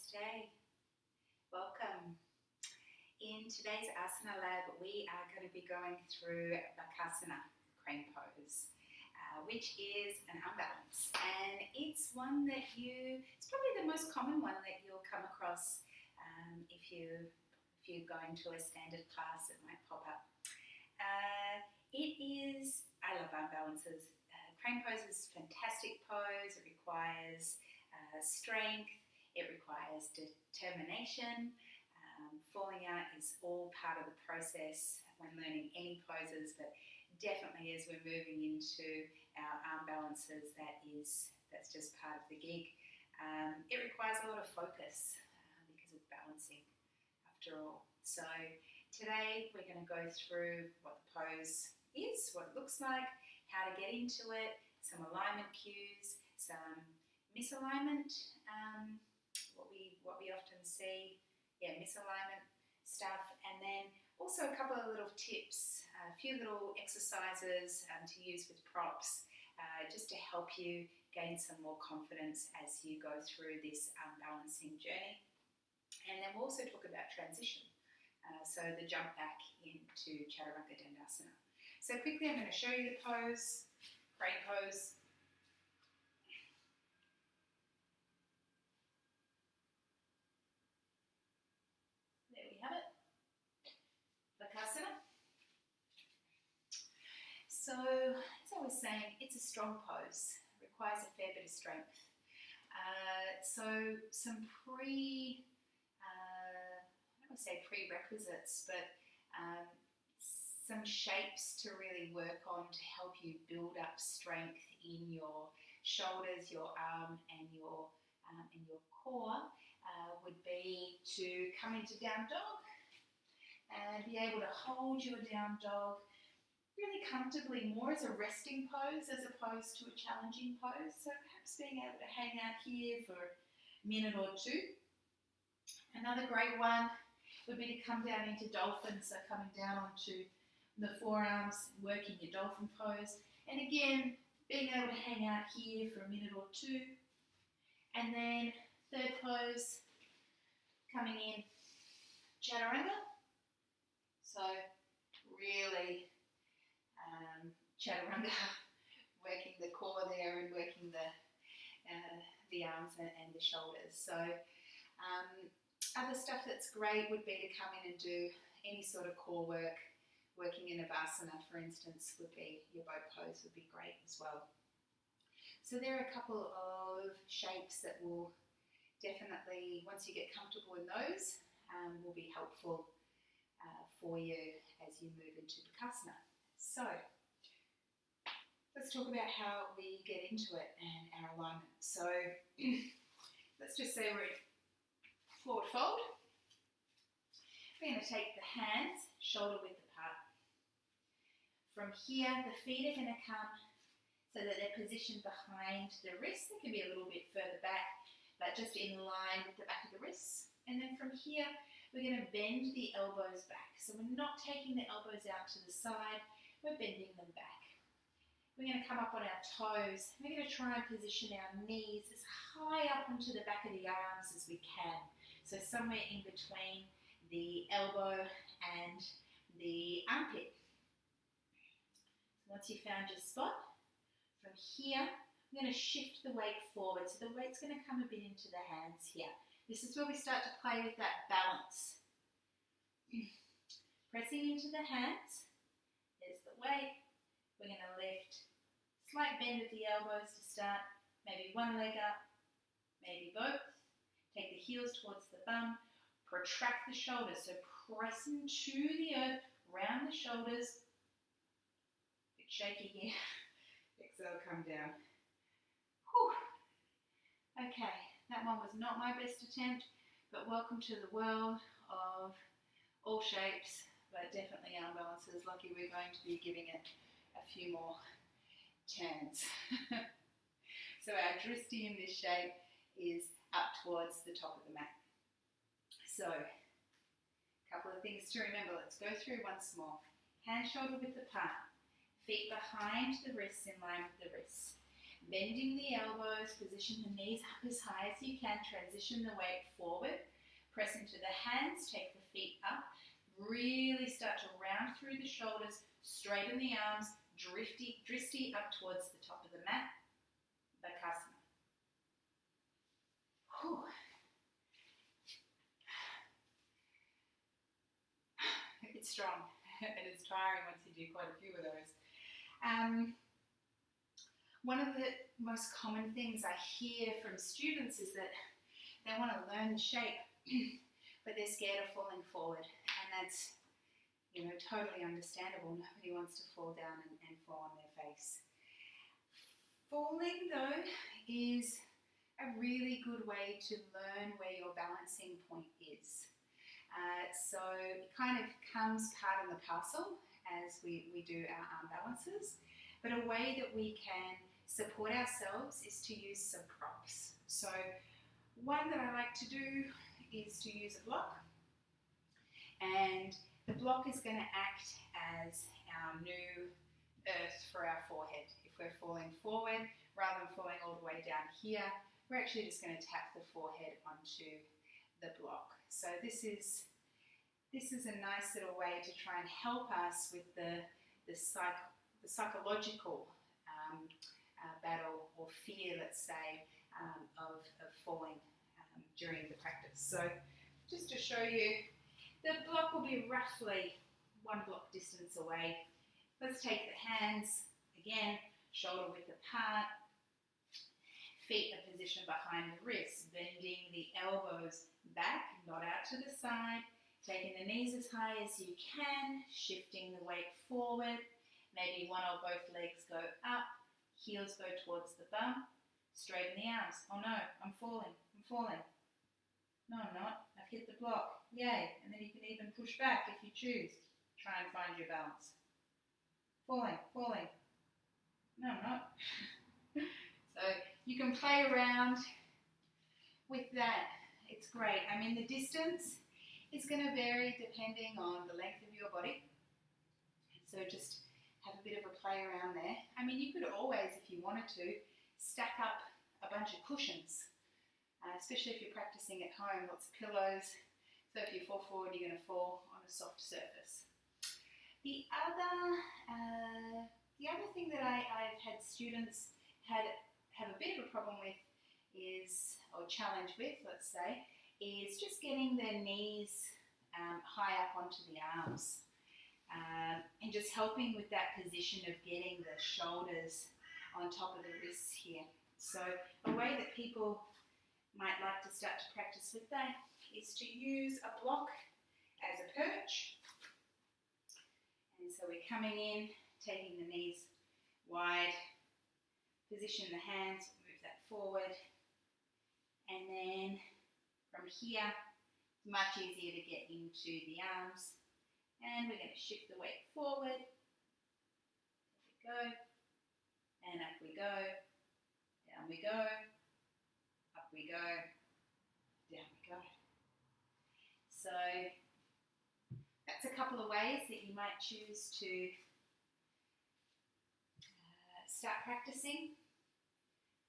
Namaste. Welcome. In today's Asana Lab, we are going to be going through Bakasana, crane pose, which is an unbalance. And it's one that it's probably the most common one that you'll come across if you're going to a standard class, it might pop up. I love unbalances. Crane pose is a fantastic pose. It requires strength. It requires determination. Falling out is all part of the process when learning any poses, but definitely as we're moving into our arm balances, that's just part of the gig. It requires a lot of focus because of balancing after all. So today we're going to go through what the pose is, what it looks like, how to get into it, some alignment cues, some misalignment, what we often see, misalignment stuff, and then also a couple of little tips, a few little exercises to use with props, just to help you gain some more confidence as you go through this balancing journey. And then we'll also talk about transition, so the jump back into Chaturanga Dandasana. So quickly I'm going to show you the pose, crane pose. There we have it, Bakasana. So as I was saying, it's a strong pose, it requires a fair bit of strength. So some prerequisites, but some shapes to really work on to help you build up strength in your shoulders, your arm, and your core would be to come into down dog and be able to hold your down dog really comfortably, more as a resting pose as opposed to a challenging pose. So perhaps being able to hang out here for a minute or two. Another great one would be to come down into dolphin, so coming down onto the forearms, working your dolphin pose. And again, being able to hang out here for a minute or two. And then third pose, coming in Chaturanga. So really Chaturanga, working the core there and working the arms and the shoulders. So other stuff that's great would be to come in and do any sort of core work. Working in Asana, for instance, would be your boat pose would be great as well. So there are a couple of shapes that will definitely, once you get comfortable in those, will be helpful for you as you move into Bakasana. So let's talk about how we get into it and our alignment. So let's just say we're in forward fold. We're going to take the hands shoulder width apart. From here, the feet are going to come so that they're positioned behind the wrists. They can be a little bit further back, but just in line with the back of the wrists. And then from here, we're going to bend the elbows back. So we're not taking the elbows out to the side, we're bending them back. We're going to come up on our toes. We're going to try and position our knees as high up onto the back of the arms as we can. So somewhere in between the elbow and the armpit. So once you've found your spot, from here, I'm going to shift the weight forward. So the weight's going to come a bit into the hands here. This is where we start to play with that balance. Pressing into the hands. There's the weight. We're going to lift. Slight bend of the elbows to start. Maybe one leg up. Maybe both. Take the heels towards the bum. Protract the shoulders. So press into the earth. Round the shoulders. Bit shaky here. Exhale, come down. Whew. Okay, that one was not my best attempt, but welcome to the world of all shapes, but definitely arm balances. Lucky we're going to be giving it a few more turns. So our drishti in this shape is up towards the top of the mat. So, a couple of things to remember. Let's go through once more. Hand shoulder width apart. Feet behind the wrists in line with the wrists. Bending the elbows, position the knees up as high as you can, transition the weight forward, press into the hands, take the feet up, really start to round through the shoulders, straighten the arms, dristy up towards the top of the mat, Bakasana. Whew. It's strong and it's tiring once you do quite a few of those. One of the most common things I hear from students is that they want to learn the shape, but they're scared of falling forward, and that's, totally understandable. Nobody wants to fall down and fall on their face. Falling, though, is a really good way to learn where your balancing point is. So it kind of comes part of the parcel as we do our arm balances, but a way that we can support ourselves is to use some props. So one that I like to do is to use a block, and the block is going to act as our new earth for our forehead. If we're falling forward, rather than falling all the way down here, we're actually just going to tap the forehead onto the block. So this is a nice little way to try and help us with the psychological battle or fear, let's say, of falling during the practice. So just to show you, the block will be roughly 1 block distance away. Let's take the hands, again, shoulder width apart, feet are positioned behind the wrists, bending the elbows back, not out to the side, taking the knees as high as you can, shifting the weight forward, maybe one or both legs go up, heels go towards the bum, straighten the arms. Oh no, I'm falling. No, I'm not. I've hit the block. Yay. And then you can even push back if you choose. Try and find your balance. Falling. No, I'm not. So you can play around with that. It's great. I mean, the distance is going to vary depending on the length of your body. So just have a bit of a play around there. I mean, you could always, if you wanted to, stack up a bunch of cushions, especially if you're practicing at home, lots of pillows. So if you fall forward, you're going to fall on a soft surface. The other thing that I've had students have a bit of a problem with is, or challenge with, let's say, is just getting their knees high up onto the arms. And just helping with that position of getting the shoulders on top of the wrists here. So a way that people might like to start to practice with that is to use a block as a perch. And so we're coming in, taking the knees wide, position the hands, move that forward, and then from here, it's much easier to get into the arms. And we're going to shift the weight forward. There we go. And up we go. Down we go. Up we go. Down we go. So that's a couple of ways that you might choose to start practicing.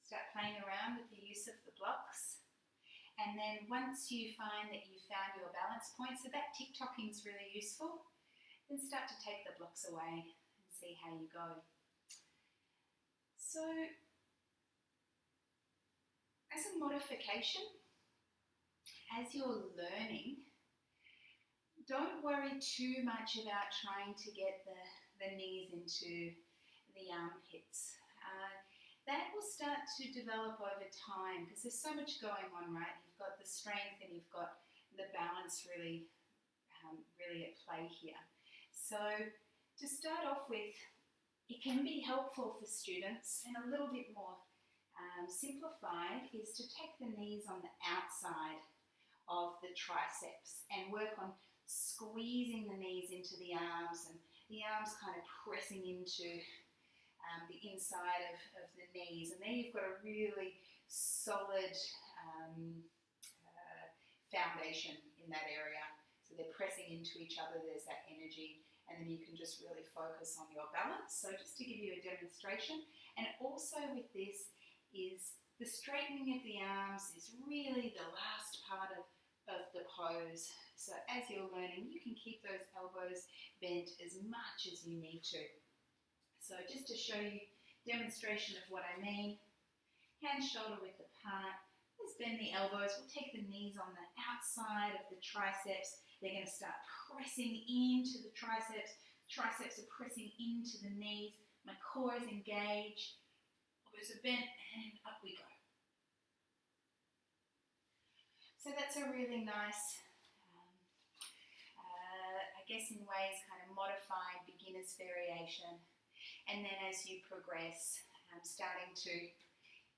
Start playing around with the use of the blocks. And then once you find that you've found your balance point, so that tick-tocking is really useful, then start to take the blocks away and see how you go. So, as a modification, as you're learning, don't worry too much about trying to get the knees into the armpits. That will start to develop over time because there's so much going on, right? You've got the strength and you've got the balance really at play here. So to start off with, it can be helpful for students, and a little bit more simplified is to take the knees on the outside of the triceps and work on squeezing the knees into the arms and the arms kind of pressing into the inside of the knees, and then you've got a really solid foundation in that area. So they're pressing into each other, there's that energy, and then you can just really focus on your balance. So just to give you a demonstration, and also with this is the straightening of the arms is really the last part of the pose. So as you're learning, you can keep those elbows bent as much as you need to. So just to show you demonstration of what I mean, hand shoulder width apart. Let's bend the elbows. We'll take the knees on the outside of the triceps. They're going to start pressing into the triceps. Triceps are pressing into the knees. My core is engaged. Elbows are bent, and up we go. So that's a really nice, I guess in ways, kind of modified beginner's variation. And then as you progress, starting to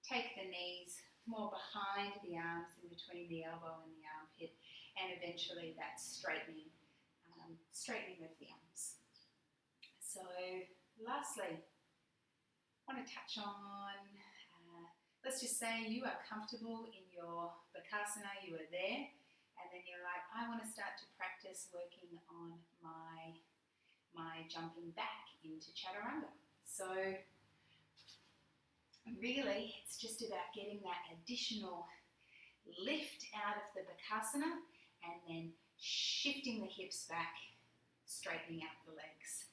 take the knees more behind the arms, in between the elbow and the armpit, and eventually that's straightening of the arms. So lastly, I want to touch on, let's just say you are comfortable in your Bakasana, you are there, and then you're like, I want to start to practice working on my jumping back into Chaturanga. So really, it's just about getting that additional lift out of the Bakasana and then shifting the hips back, straightening out the legs.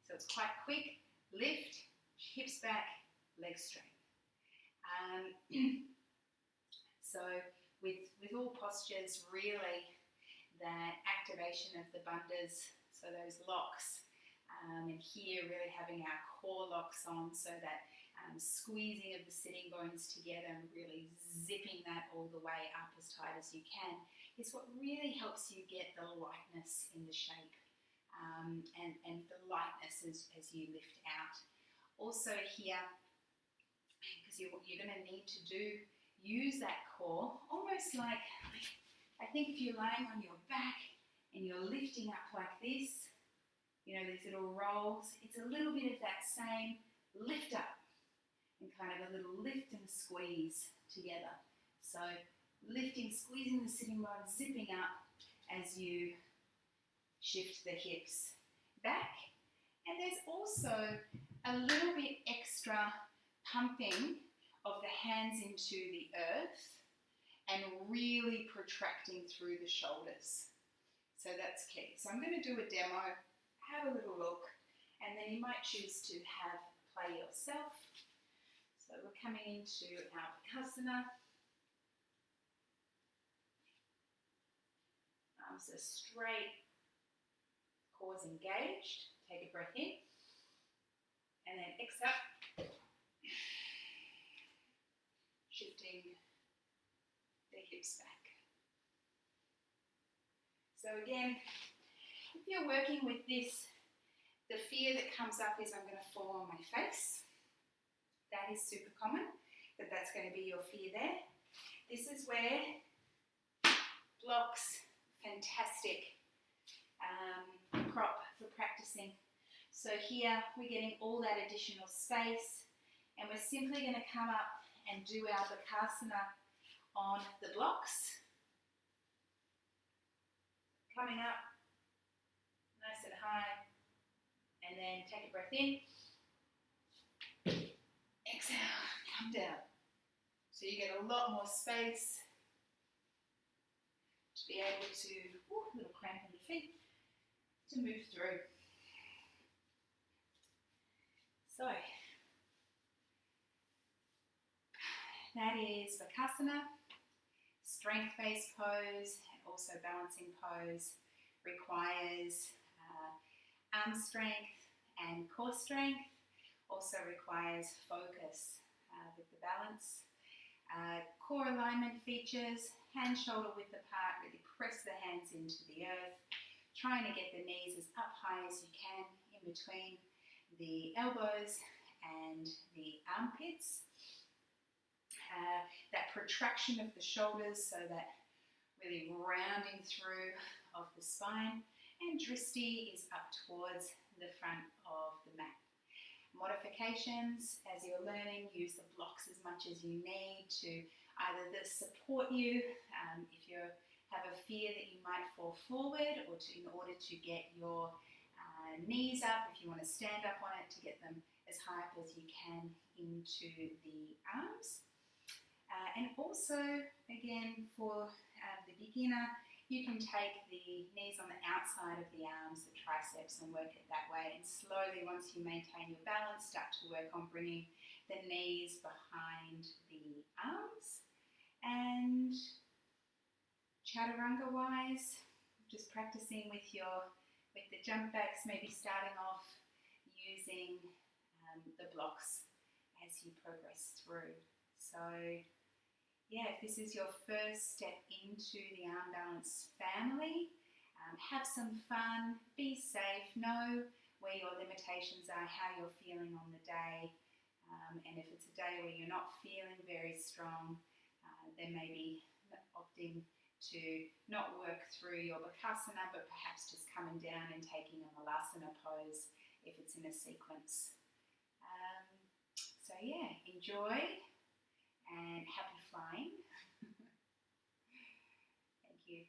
So it's quite quick, lift, hips back, legs straight. So with all postures, really, that activation of the bandhas, so those locks, and here really having our core locks on, so that squeezing of the sitting bones together and really zipping that all the way up as tight as you can is what really helps you get the lightness in the shape, and the lightness as you lift out. Also here, because you're going to need to use that core, almost like, I think if you're laying on your back and you're lifting up like this, you know, these little rolls, it's a little bit of that same lift up and kind of a little lift and squeeze together. So lifting, squeezing the sitting bones, zipping up as you shift the hips back. And there's also a little bit extra pumping of the hands into the earth and really protracting through the shoulders. So that's key. So I'm going to do a demo, have a little look, and then you might choose to have play yourself. So we're coming into our Bakasana. Arms are straight, core's engaged. Take a breath in, and then exhale. Shifting the hips back. So again, if you're working with this, the fear that comes up is I'm going to fall on my face. That is super common, that's going to be your fear there. This is where blocks, fantastic prop for practicing. So here we're getting all that additional space, and we're simply going to come up and do our Bakasana on the blocks. Coming up, nice and high, and then take a breath in. Exhale, come down. So you get a lot more space to be able to, little cramp in the feet, to move through. So, that is Bakasana, strength-based pose, and also balancing pose. Requires arm strength and core strength. Also requires focus with the balance. Core alignment features, hand shoulder width apart, really press the hands into the earth, trying to get the knees as up high as you can in between the elbows and the armpits. That protraction of the shoulders, so that really rounding through of the spine, and Dristi is up towards the front of the mat. Modifications, as you're learning, use the blocks as much as you need to either support you if you have a fear that you might fall forward, or in order to get your knees up if you want to stand up on it to get them as high up as you can into the arms. And also, again, for the beginner, you can take the knees on the outside of the arms, the triceps, and work it that way. And slowly, once you maintain your balance, start to work on bringing the knees behind the arms. And chaturanga-wise, just practicing with the jump backs, maybe starting off using the blocks as you progress through. So yeah, if this is your first step into the arm balance family, have some fun, be safe, know where your limitations are, how you're feeling on the day, and if it's a day where you're not feeling very strong, then maybe opting to not work through your Bakasana, but perhaps just coming down and taking a Malasana pose if it's in a sequence. So yeah, enjoy and happy flying. Thank you.